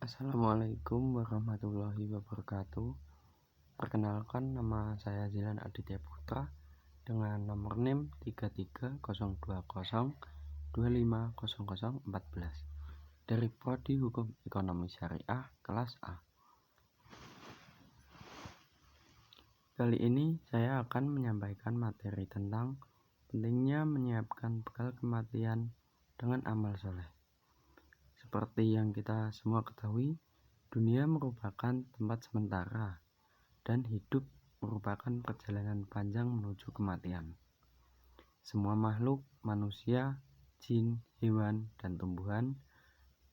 Assalamualaikum warahmatullahi wabarakatuh. Perkenalkan, nama saya Zilan Aditya Putra dengan nomor NIM 330202500014 dari Prodi Hukum Ekonomi Syariah kelas A. Kali ini saya akan menyampaikan materi tentang pentingnya menyiapkan bekal kematian dengan amal soleh. Seperti yang kita semua ketahui, dunia merupakan tempat sementara dan hidup merupakan perjalanan panjang menuju kematian. Semua makhluk, manusia, jin, hewan, dan tumbuhan,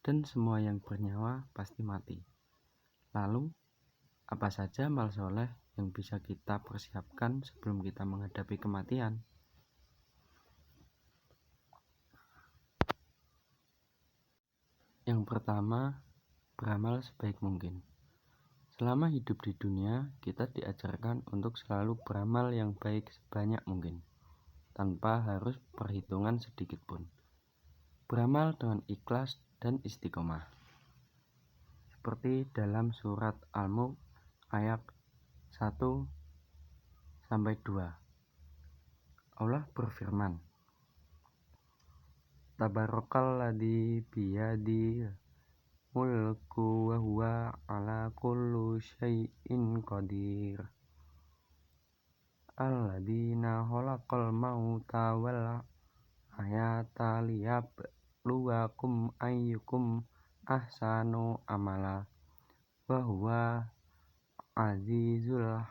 dan semua yang bernyawa pasti mati. Lalu, apa saja amal soleh yang bisa kita persiapkan sebelum kita menghadapi kematian? Yang pertama, beramal sebaik mungkin. Selama hidup di dunia, kita diajarkan untuk selalu beramal yang baik sebanyak mungkin, tanpa harus perhitungan sedikit pun. Beramal dengan ikhlas dan istiqomah. Seperti dalam surat Al-Mulk ayat 1-2. Allah berfirman, Tabarakalladzi biyadihi mulku wa huwa ala kulli syai'in qadir. Alladzina khalaqal mauta wal hayata liyabluwakum ayyukum ahsanu amala wa huwa azizul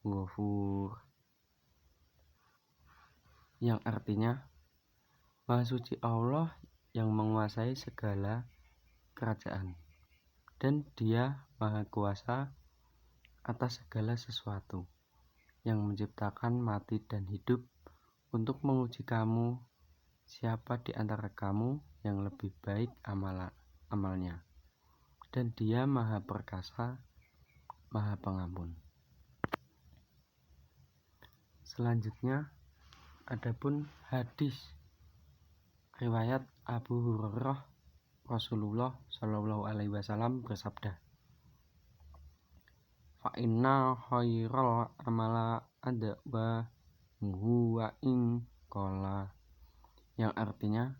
ghafur. Yang artinya, Maha Suci Allah yang menguasai segala kerajaan, dan Dia Maha Kuasa atas segala sesuatu, yang menciptakan mati dan hidup untuk menguji kamu, siapa di antara kamu yang lebih baik amalnya, dan Dia Maha Perkasa, Maha Pengampun. Selanjutnya, adapun hadis riwayat Abu Hurairah, Rasulullah Shallallahu Alaihi Wasallam bersabda, Fa inna khairal amala adwamuhu wa in qala. Yang artinya,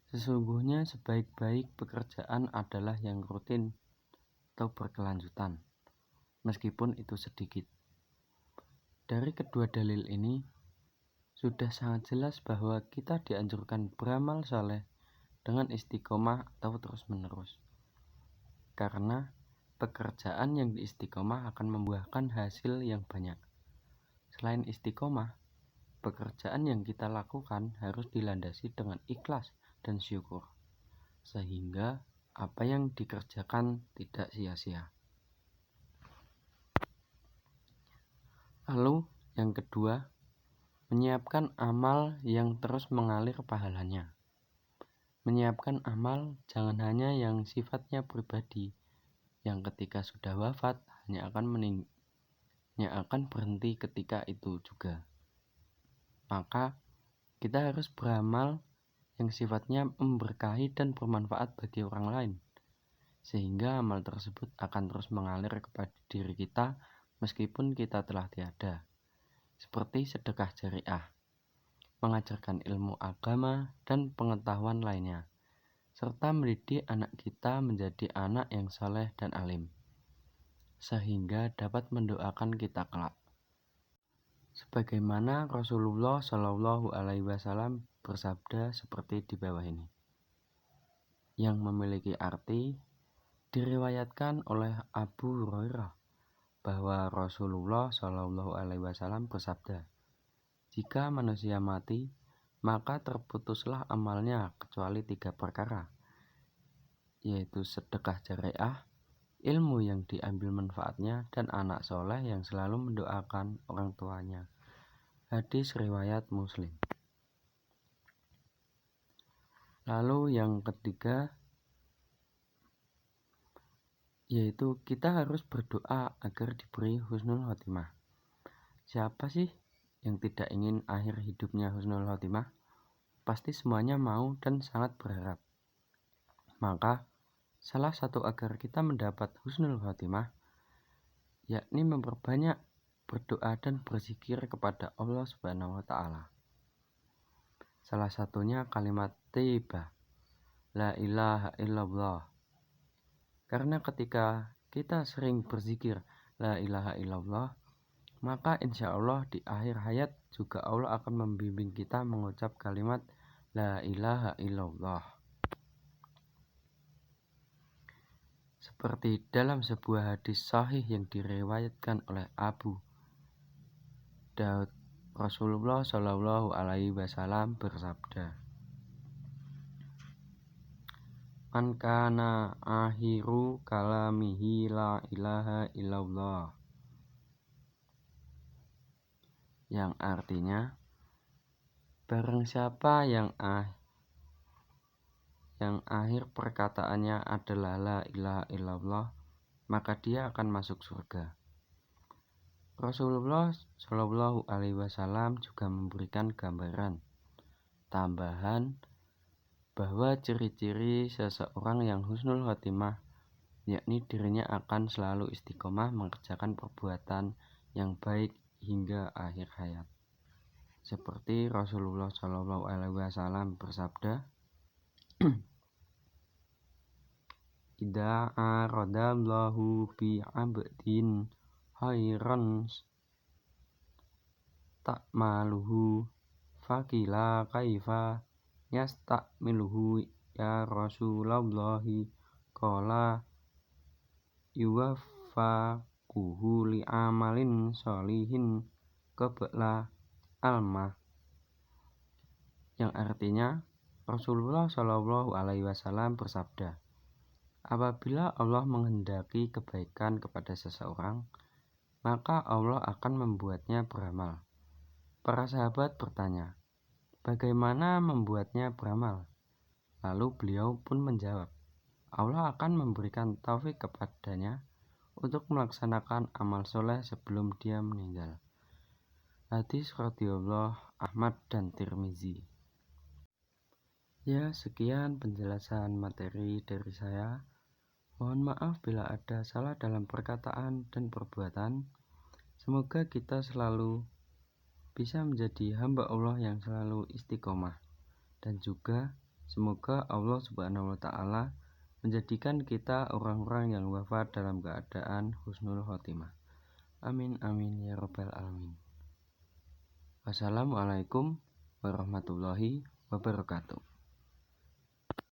sesungguhnya sebaik-baik pekerjaan adalah yang rutin atau berkelanjutan, meskipun itu sedikit. Dari kedua dalil ini, sudah sangat jelas bahwa kita dianjurkan beramal saleh dengan istiqomah atau terus-menerus. Karena pekerjaan yang diistiqomah akan membuahkan hasil yang banyak. Selain istiqomah, pekerjaan yang kita lakukan harus dilandasi dengan ikhlas dan syukur, sehingga apa yang dikerjakan tidak sia-sia. Lalu yang kedua, menyiapkan amal yang terus mengalir pahalanya. Menyiapkan amal jangan hanya yang sifatnya pribadi, yang ketika sudah wafat hanya akan berhenti ketika itu juga. Maka kita harus beramal yang sifatnya memberkahi dan bermanfaat bagi orang lain, sehingga amal tersebut akan terus mengalir kepada diri kita meskipun kita telah tiada. Seperti sedekah jariah, mengajarkan ilmu agama dan pengetahuan lainnya, serta mendidik anak kita menjadi anak yang saleh dan alim, sehingga dapat mendoakan kita kelak. Sebagaimana Rasulullah Shallallahu Alaihi Wasallam bersabda seperti di bawah ini, yang memiliki arti diriwayatkan oleh Abu Hurairah bahwa Rasulullah Shallallahu Alaihi Wasallam bersabda, jika manusia mati, maka terputuslah amalnya kecuali 3 perkara, yaitu sedekah jariah, ilmu yang diambil manfaatnya, dan anak soleh yang selalu mendoakan orang tuanya. Hadis riwayat Muslim. Lalu yang ketiga, yaitu kita harus berdoa agar diberi husnul khotimah. Siapa sih yang tidak ingin akhir hidupnya husnul khotimah? Pasti semuanya mau dan sangat berharap. Maka Salah satu agar kita mendapat husnul khotimah, yakni memperbanyak berdoa dan berzikir kepada Allah Subhanahu wa Ta'ala. Salah satunya kalimat thayyibah, la ilaha illallah. Karena ketika kita sering berzikir la ilaha illallah, maka insya Allah di akhir hayat juga Allah akan membimbing kita mengucap kalimat la ilaha illallah. Seperti dalam sebuah hadis sahih yang diriwayatkan oleh Abu Daud, Rasulullah Shallallahu Alaihi Wasallam bersabda, "Man kana akhiru kalamihi la ilaha illallah," yang artinya barang siapa yang akhir perkataannya adalah la ilaha illallah, maka dia akan masuk surga. Rasulullah Shallallahu Alaihi Wasallam juga memberikan gambaran tambahan bahwa ciri-ciri seseorang yang husnul khotimah yakni dirinya akan selalu istiqomah mengerjakan perbuatan yang baik hingga akhir hayat. Seperti Rasulullah Shallallahu Alaihi Wasallam bersabda, "Idza aradallahu bi 'abdin khairan ta'maluhu faqila kaifa yasta'miluhu ya Rasulullahi qala yuwaffaquhu li amalin sholihin qabla almah," yang artinya Rasulullah Shallallahu Alaihi Wasallam bersabda, apabila Allah menghendaki kebaikan kepada seseorang, maka Allah akan membuatnya beramal. Para sahabat bertanya, bagaimana membuatnya beramal? Lalu beliau pun menjawab, Allah akan memberikan taufik kepadanya untuk melaksanakan amal soleh sebelum dia meninggal. Hadis radhiyallahu Ahmad dan Tirmizi. Ya, sekian penjelasan materi dari saya. Mohon maaf bila ada salah dalam perkataan dan perbuatan. Semoga kita selalu bisa menjadi hamba Allah yang selalu istiqomah. Dan juga semoga Allah Subhanahu wa Ta'ala menjadikan kita orang-orang yang wafat dalam keadaan husnul khotimah. Amin amin ya rabbal alamin. Wassalamualaikum warahmatullahi wabarakatuh.